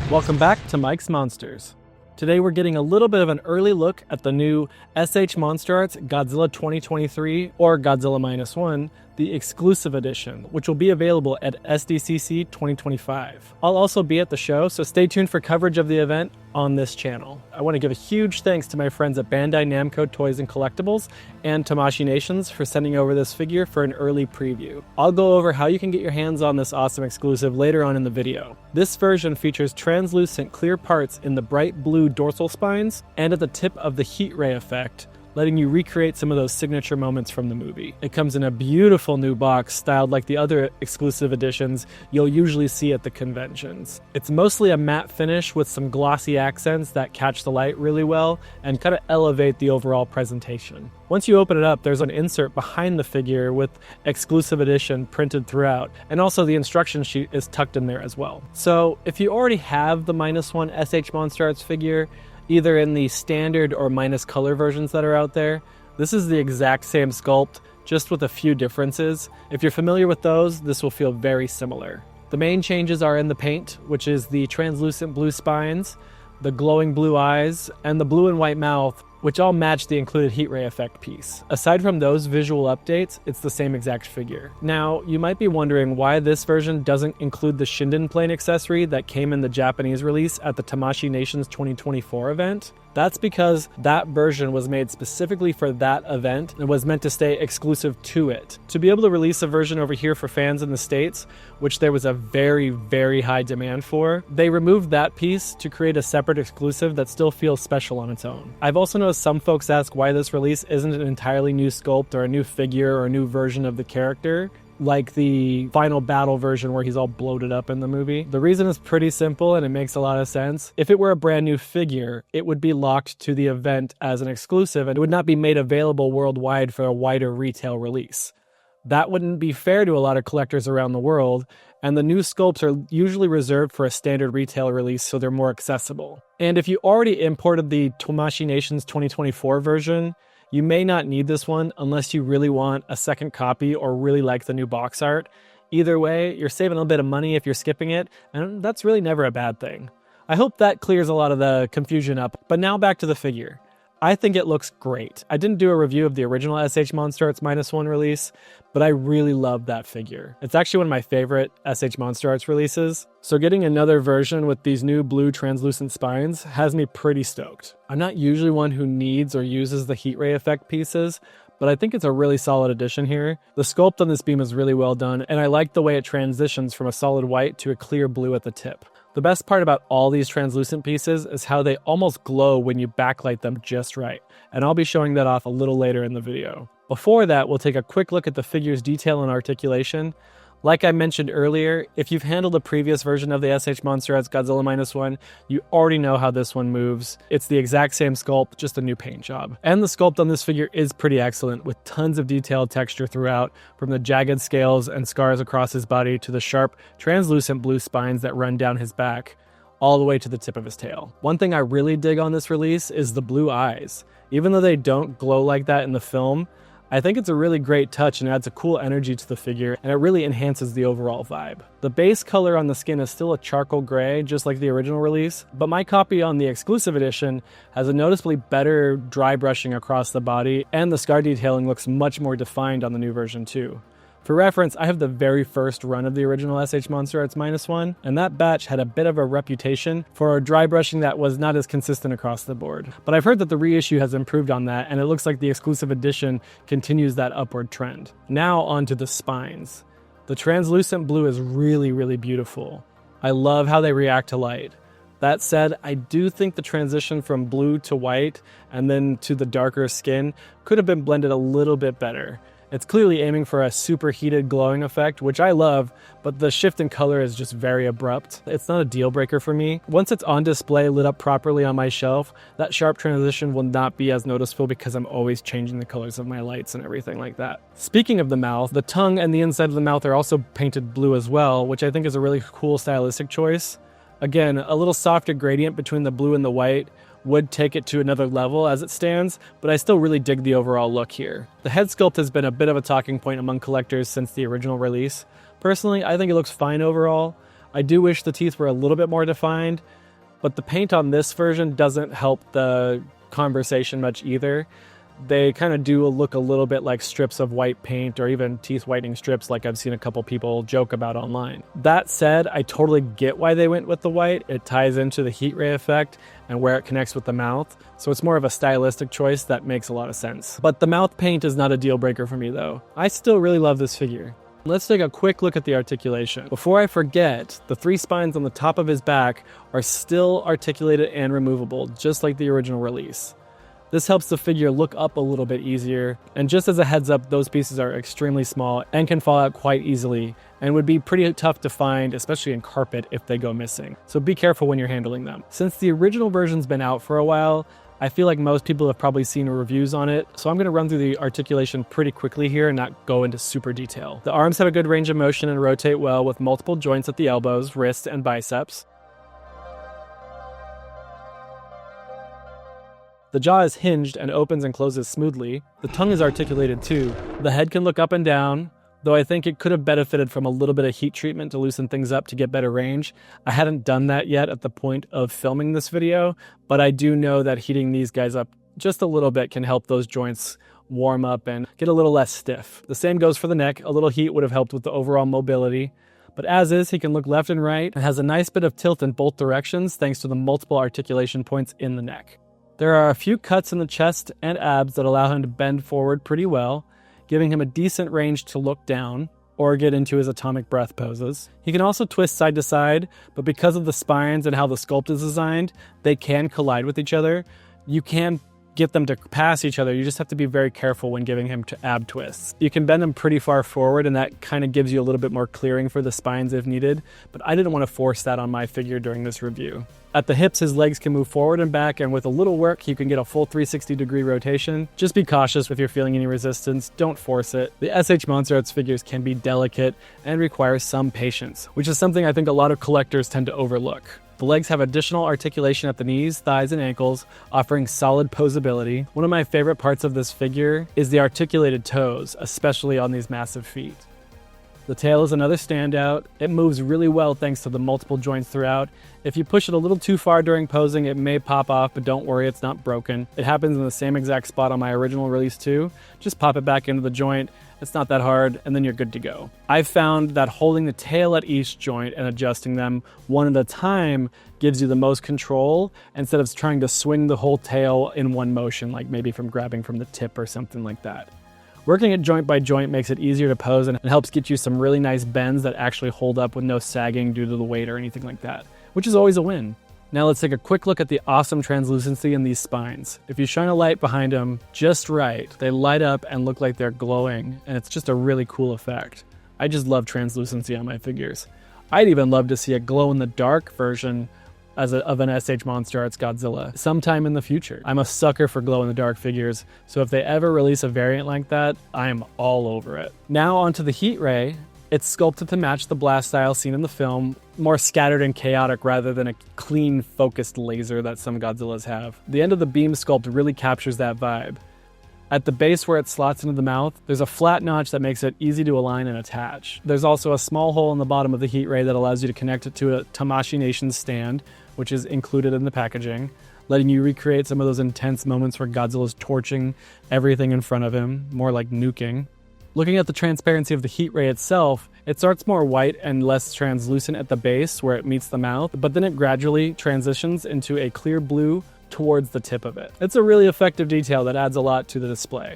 Welcome back to Mike's Monsters. Today we're getting a little bit of an early look at the new S.H.MonsterArts Godzilla 2023, or Godzilla -1, the exclusive edition, which will be available at SDCC 2025. I'll also be at the show, so stay tuned for coverage of the event on this channel. I want to give a huge thanks to my friends at Bandai Namco Toys and Collectibles and TAMASHII Nations for sending over this figure for an early preview. I'll go over how you can get your hands on this awesome exclusive later on in the video. This version features translucent clear parts in the bright blue dorsal spines and at the tip of the heat ray effect, letting you recreate some of those signature moments from the movie. It comes in a beautiful new box styled like the other exclusive editions you'll usually see at the conventions. It's mostly a matte finish with some glossy accents that catch the light really well and kind of elevate the overall presentation. Once you open it up, there's an insert behind the figure with exclusive edition printed throughout, and also the instruction sheet is tucked in there as well. So if you already have the -1 S.H.MonsterArts figure, either in the standard or minus color versions that are out there, this is the exact same sculpt, just with a few differences. If you're familiar with those, this will feel very similar. The main changes are in the paint, which is the translucent blue spines, the glowing blue eyes, and the blue and white mouth, which all match the included heat ray effect piece. Aside from those visual updates, it's the same exact figure. Now, you might be wondering why this version doesn't include the Shinden plane accessory that came in the Japanese release at the TAMASHII Nations 2024 event. That's because that version was made specifically for that event and was meant to stay exclusive to it. To be able to release a version over here for fans in the States, which there was a very, very high demand for, they removed that piece to create a separate exclusive that still feels special on its own. I've also noticed some folks ask why this release isn't an entirely new sculpt or a new figure or a new version of the character, like the final battle version where he's all bloated up in the movie. The reason is pretty simple and it makes a lot of sense. If it were a brand new figure, it would be locked to the event as an exclusive and it would not be made available worldwide for a wider retail release. That wouldn't be fair to a lot of collectors around the world, and the new sculpts are usually reserved for a standard retail release so they're more accessible. And if you already imported the TAMASHII Nations 2024 version, you may not need this one unless you really want a second copy or really like the new box art. Either way, you're saving a bit of money if you're skipping it, and that's really never a bad thing. I hope that clears a lot of the confusion up, but now back to the figure. I think it looks great. I didn't do a review of the original S.H.MonsterArts -1 release, but I really love that figure. It's actually one of my favorite S.H.MonsterArts releases, so getting another version with these new blue translucent spines has me pretty stoked. I'm not usually one who needs or uses the heat ray effect pieces, but I think it's a really solid addition here. The sculpt on this beam is really well done, and I like the way it transitions from a solid white to a clear blue at the tip. The best part about all these translucent pieces is how they almost glow when you backlight them just right, and I'll be showing that off a little later in the video. Before that, we'll take a quick look at the figure's detail and articulation. Like I mentioned earlier, if you've handled a previous version of the S.H.MonsterArts Godzilla -1, you already know how this one moves. It's the exact same sculpt, just a new paint job. And the sculpt on this figure is pretty excellent, with tons of detailed texture throughout, from the jagged scales and scars across his body to the sharp, translucent blue spines that run down his back, all the way to the tip of his tail. One thing I really dig on this release is the blue eyes. Even though they don't glow like that in the film, I think it's a really great touch and adds a cool energy to the figure, and it really enhances the overall vibe. The base color on the skin is still a charcoal gray, just like the original release, but my copy on the exclusive edition has a noticeably better dry brushing across the body, and the scar detailing looks much more defined on the new version too. For reference, I have the very first run of the original S.H.MonsterArts -1, and that batch had a bit of a reputation for a dry brushing that was not as consistent across the board. But I've heard that the reissue has improved on that, and it looks like the exclusive edition continues that upward trend. Now onto the spines. The translucent blue is really, really beautiful. I love how they react to light. That said, I do think the transition from blue to white and then to the darker skin could have been blended a little bit better. It's clearly aiming for a superheated glowing effect, which I love, but the shift in color is just very abrupt. It's not a deal breaker for me. Once it's on display lit up properly on my shelf, that sharp transition will not be as noticeable because I'm always changing the colors of my lights and everything like that. Speaking of the mouth, the tongue and the inside of the mouth are also painted blue as well, which I think is a really cool stylistic choice. Again, a little softer gradient between the blue and the white would take it to another level as it stands, but I still really dig the overall look here. The head sculpt has been a bit of a talking point among collectors since the original release. Personally, I think it looks fine overall. I do wish the teeth were a little bit more defined, but the paint on this version doesn't help the conversation much either. They kind of do look a little bit like strips of white paint or even teeth whitening strips like I've seen a couple people joke about online. That said, I totally get why they went with the white. It ties into the heat ray effect and where it connects with the mouth, so it's more of a stylistic choice that makes a lot of sense. But the mouth paint is not a deal breaker for me though. I still really love this figure. Let's take a quick look at the articulation. Before I forget, the 3 spines on the top of his back are still articulated and removable, just like the original release. This helps the figure look up a little bit easier, and just as a heads up, those pieces are extremely small and can fall out quite easily, and would be pretty tough to find, especially in carpet if they go missing. So be careful when you're handling them. Since the original version's been out for a while, I feel like most people have probably seen reviews on it, so I'm going to run through the articulation pretty quickly here and not go into super detail. The arms have a good range of motion and rotate well with multiple joints at the elbows, wrists, and biceps. The jaw is hinged and opens and closes smoothly. The tongue is articulated too. The head can look up and down, though I think it could have benefited from a little bit of heat treatment to loosen things up to get better range. I hadn't done that yet at the point of filming this video, but I do know that heating these guys up just a little bit can help those joints warm up and get a little less stiff. The same goes for the neck. A little heat would have helped with the overall mobility. But as is, he can look left and right and has a nice bit of tilt in both directions thanks to the multiple articulation points in the neck. There are a few cuts in the chest and abs that allow him to bend forward pretty well, giving him a decent range to look down or get into his atomic breath poses. He can also twist side to side, but because of the spines and how the sculpt is designed, they can collide with each other. You can get them to pass each other. You just have to be very careful when giving him ab twists. You can bend them pretty far forward, and that kind of gives you a little bit more clearing for the spines if needed, but I didn't want to force that on my figure during this review. At the hips, his legs can move forward and back, and with a little work, you can get a full 360-degree rotation. Just be cautious if you're feeling any resistance. Don't force it. The S.H.MonsterArts figures can be delicate and require some patience, which is something I think a lot of collectors tend to overlook. The legs have additional articulation at the knees, thighs, and ankles, offering solid posability. One of my favorite parts of this figure is the articulated toes, especially on these massive feet. The tail is another standout. It moves really well thanks to the multiple joints throughout. If you push it a little too far during posing, it may pop off, but don't worry, it's not broken. It happens in the same exact spot on my original release too. Just pop it back into the joint. It's not that hard, and then you're good to go. I've found that holding the tail at each joint and adjusting them one at a time gives you the most control instead of trying to swing the whole tail in one motion, like maybe from grabbing from the tip or something like that. Working it joint by joint makes it easier to pose and helps get you some really nice bends that actually hold up with no sagging due to the weight or anything like that, which is always a win. Now let's take a quick look at the awesome translucency in these spines. If you shine a light behind them just right, they light up and look like they're glowing, and it's just a really cool effect. I just love translucency on my figures. I'd even love to see a glow-in-the-dark version of an S.H.MonsterArts Godzilla sometime in the future. I'm a sucker for glow-in-the-dark figures, so if they ever release a variant like that, I am all over it. Now onto the heat ray. It's sculpted to match the blast style seen in the film, more scattered and chaotic rather than a clean, focused laser that some Godzillas have. The end of the beam sculpt really captures that vibe. At the base where it slots into the mouth, there's a flat notch that makes it easy to align and attach. There's also a small hole in the bottom of the heat ray that allows you to connect it to a TAMASHII NATIONS stand, which is included in the packaging, letting you recreate some of those intense moments where Godzilla's torching everything in front of him, more like nuking. Looking at the transparency of the heat ray itself, it starts more white and less translucent at the base where it meets the mouth, but then it gradually transitions into a clear blue towards the tip of it. It's a really effective detail that adds a lot to the display.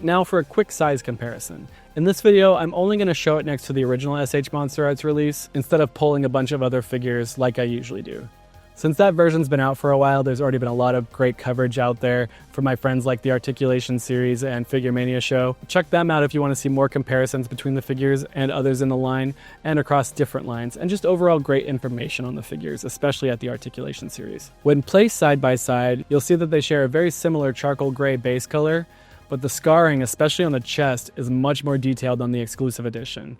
Now for a quick size comparison. In this video, I'm only going to show it next to the original S.H.MonsterArts release instead of pulling a bunch of other figures like I usually do. Since that version's been out for a while, there's already been a lot of great coverage out there from my friends like the Articulation series and Figure Mania show. Check them out if you want to see more comparisons between the figures and others in the line and across different lines, and just overall great information on the figures, especially at the Articulation series. When placed side by side, you'll see that they share a very similar charcoal gray base color, but the scarring, especially on the chest, is much more detailed on the exclusive edition.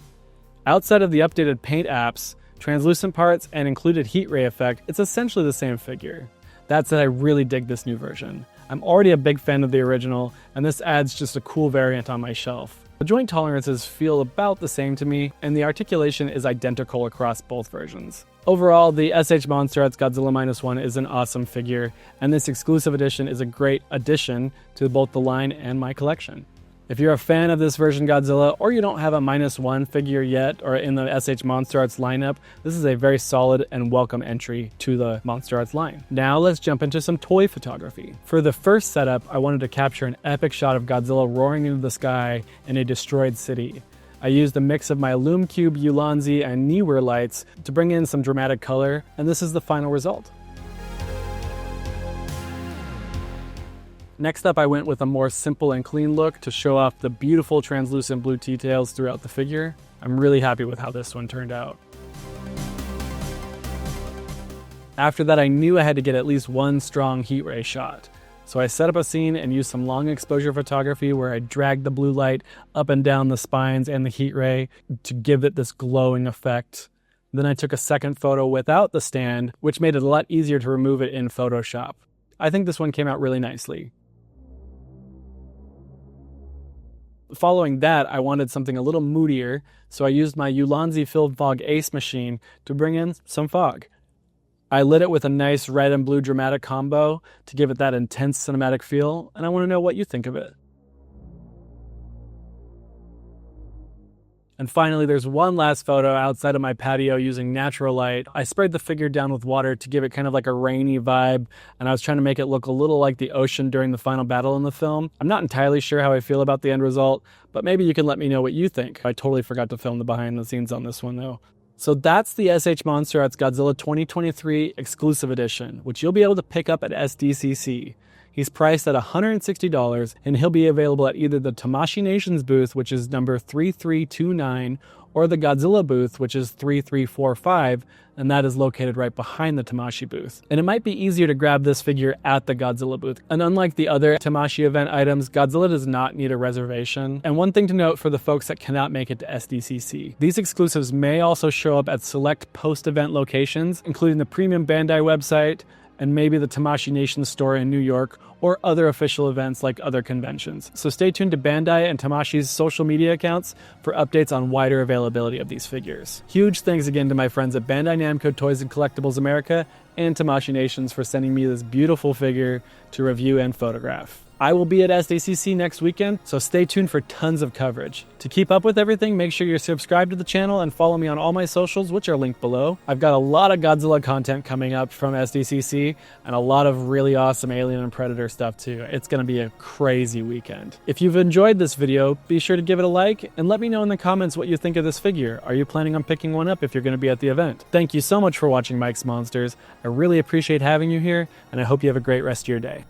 Outside of the updated paint apps, translucent parts, and included heat ray effect, it's essentially the same figure. That said, I really dig this new version. I'm already a big fan of the original, and this adds just a cool variant on my shelf. The joint tolerances feel about the same to me, and the articulation is identical across both versions. Overall, the S.H.MonsterArts Godzilla -1 is an awesome figure, and this exclusive edition is a great addition to both the line and my collection. If you're a fan of this version Godzilla, or you don't have a -1 figure yet, or in the S.H.MonsterArts lineup, this is a very solid and welcome entry to the MonsterArts line. Now let's jump into some toy photography. For the first setup, I wanted to capture an epic shot of Godzilla roaring into the sky in a destroyed city. I used a mix of my Lumcube, Ulanzi, and Neewer lights to bring in some dramatic color, and this is the final result. Next up, I went with a more simple and clean look to show off the beautiful translucent blue details throughout the figure. I'm really happy with how this one turned out. After that, I knew I had to get at least one strong heat ray shot. So I set up a scene and used some long exposure photography where I dragged the blue light up and down the spines and the heat ray to give it this glowing effect. Then I took a second photo without the stand, which made it a lot easier to remove it in Photoshop. I think this one came out really nicely. Following that, I wanted something a little moodier, so I used my Ulanzi Filled Fog Ace machine to bring in some fog. I lit it with a nice red and blue dramatic combo to give it that intense cinematic feel, and I want to know what you think of it. And finally, there's one last photo outside of my patio using natural light. I sprayed the figure down with water to give it kind of like a rainy vibe, and I was trying to make it look a little like the ocean during the final battle in the film. I'm not entirely sure how I feel about the end result, but maybe you can let me know what you think. I totally forgot to film the behind the scenes on this one though. So that's the S.H.MonsterArts Godzilla 2023 exclusive edition, which you'll be able to pick up at SDCC. He's priced at $160, and he'll be available at either the TAMASHII NATIONS Booth, which is number 3329, or the GODZILLA Booth, which is 3345, and that is located right behind the TAMASHII booth. And it might be easier to grab this figure at the GODZILLA booth. And unlike the other TAMASHII event items, Godzilla does not need a reservation. And one thing to note for the folks that cannot make it to SDCC, these exclusives may also show up at select post-event locations, including the premium Bandai website, and maybe the TAMASHII Nations store in New York, or other official events like other conventions. So stay tuned to Bandai and TAMASHI's social media accounts for updates on wider availability of these figures. Huge thanks again to my friends at Bandai Namco Toys and Collectibles America and TAMASHII Nations for sending me this beautiful figure to review and photograph. I will be at SDCC next weekend, so stay tuned for tons of coverage. To keep up with everything, make sure you're subscribed to the channel and follow me on all my socials, which are linked below. I've got a lot of Godzilla content coming up from SDCC, and a lot of really awesome Alien and Predator stuff too. It's going to be a crazy weekend. If you've enjoyed this video, be sure to give it a like, and let me know in the comments what you think of this figure. Are you planning on picking one up if you're going to be at the event? Thank you so much for watching Mike's Monsters. I really appreciate having you here, and I hope you have a great rest of your day.